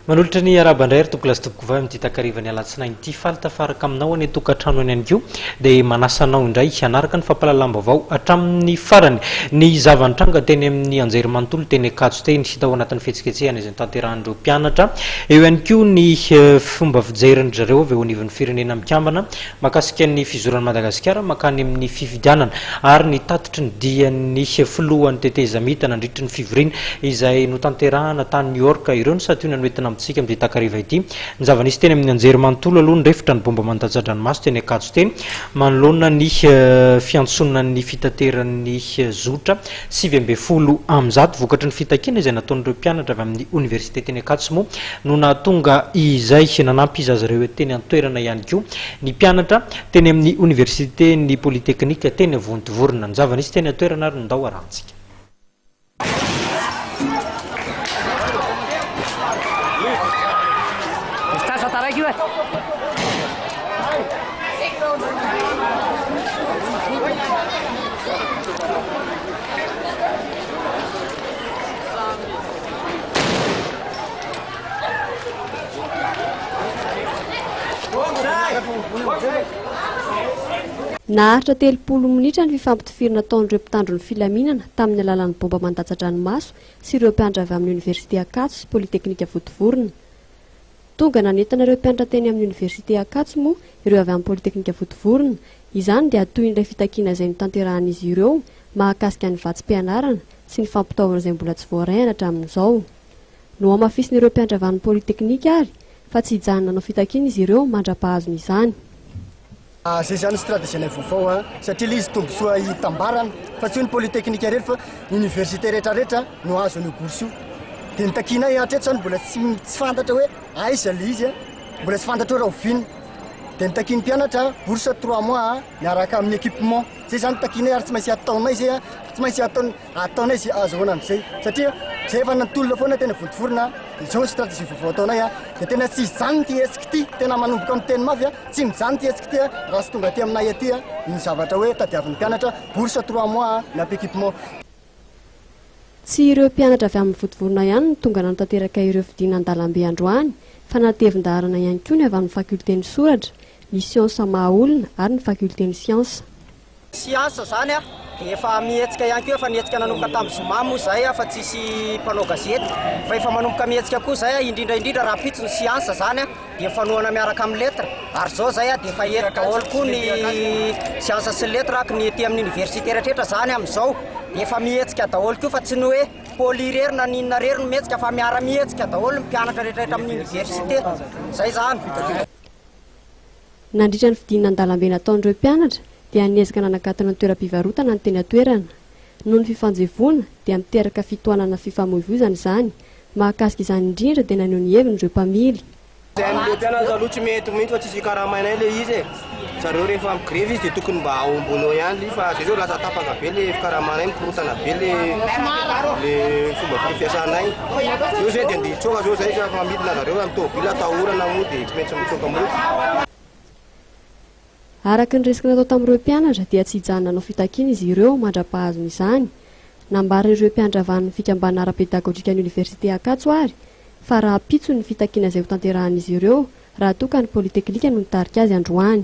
Manolotra ny arabandray tokolas tokoa amin'ity takarivany alatsinainy ity faltafaraka aminao any tokatrano any ihany dia manasanao indray hianaraka ny fampahalalam-baovao hatramin'ny farany ny zavantranga teny amin'ny anjerimanontolo teny Ankatso teny tao anatin'ny fihetsiketsehana izay tanteran'ireo mpianatra eo ihany koa ny fomba fijeriny zareo avy eo anivon'ny firenena mikambana makasika ny fizoran'i Madagasikara makany amin'ny fifidianana ary ny tatitry ny dian'ny filohan'ny tetezamita nandritry ny fivoriana izay no tanterahana tany New York ireo ny sationa noentina amintsika amin'ny takariva ity ny zava-nisy teny amin'ny anjerimanontolo aloha Nirefotra ny bomba mandatsa-dranomaso teny Ankatso teny manoloana ny fiantsoan'ny fitateran'ny zotra 7 amzato vokatry ny fitakiana izay nataon'ireo mpianatra avy amin'ny oniversite teny Ankatso moa no nahatonga izay Nanampy izazareo teny an-toerana ihany koa ny mpianatra teny amin'ny oniversiten'ny polythechnique teny Vontovorona ny zava-nisy teny an-toerana ary ndao arantsika. Naharitra 30 minitra ny fifampitovirana ataon'ireo mpitandro ny filaminana tamin'ny alalan'ny bomba mandatsa-dranomaso sy ireo mpianatra avy amin'ny oniversite Ankatso sy polythechnique Vontovorona. Tonga nanentana ireo mpianatra teny amin'ny oniversite Ankatso moa ireo avy amin'ny polythechnique Vontovorona. Izany dia toin'ilay fitakiana izay notanterahan'izy ireo mahakasika ny vatsim-pianarana sy ny fampitaovana izay mbola tsy voarahana hatramin'izao. No amafisiny ireo mpianatra avy amin'ny polythechnique ary fa tsy hijanona nanao fitakiana izy ireo mandra-pahazony izany. Zay zany stratégie vaovao satria izy tombosoa hitambarana fa tsy hoe ny polythechnique rehetra fa université rehetrarehetra no azo ny bourse io dia nitakiana hatreto zany mbola tsy fantatra hoe aiza le izy mbola tsy fantatra hoe raha oviana dia nitakiny mpianatra bourse 3 mois miaraka amin'ny équipement zay zany takina ary tsy maintsy ataonay zay tsy maintsy ataonay zay azahoana an'izay satria zay efa natolona foana tena Vontovorona izao stratégie vaovao ataonay dia tena tsy izany ty hetsika ty tena manomboka amin'ny teny mafy tsy mijany ty hetsika ty raha sy tonga ty aminay aty ny zavatra hoe tadiavin'ny mpianatra bourse 3 mois miampy équipement. Tsy ireo mpianatra avy amin'ny Vontovorona ihany no tonga nanotanteraka ireo fidiana an-dalambe androany fa natevin-daharana ihany koa ny avy amin'ny fakulté ny soratra ny siansa mahaolona ary ny fakulté ny siansa. Siansa zany dia efa mihetsika ihany koa efa nihetsika nanomboka tamin'ny zoma moa zay fa tsisy mpanao gazety fa efa manomboka mihetsika koa zay indrindra raha pitsy ny siansa zany dia fanoana miaraka amin'ny letra ary zao zay dia efa ery daholo koa ny siansa sy letra ny ety amin'ny oniversité rehetrarehetra zany amin'izao dia efa mihetsika daholo koa fa tsy ny hoe polyrery na ninona rery no mihetsika fa miara mihetsika daholo ny mpianatra rehetrarehetra amin'ny oniversité zay zany. Nandritra ny fidinana an-dalambe nataon'ireo mpianatra dia niezaka nanakatana ny toeram-pivarotana ny teny atoerana. Noho ny fifanjevoana dia miteraka fitohanana fifamoivoizana izany mahakasika izany indrindra dia naneho ny heviny ireo mpamily. Le mpianatra aloha tsy mety mihitsy fa tsisy karamainay le izy zareo rehefa amin'ny grevy izy dia tokony mba aomboanao ihany fa zay zao lasa tapaka be le fikaramanay mikorotana be le fomba fiasanay io zay dia nditsoka zao zay fa midina zareo amin'ny tômôbila atahorana moa dia tsy maintsy mitsoka moa. Araka ny resaka natao tamin'ireo mpianatra dia tsy hijanona nanao fitakiana izy ireo mandra-pahazony izany. Nambarana ireo mpianatra avy amin'ny fikambanana ara-pedagojika ny oniversite Ankatso ary fa raha pitso ny fitakiana izay ho tanterahan'izy ireo raha toa ka ny polythechnique no nitarika azy androany.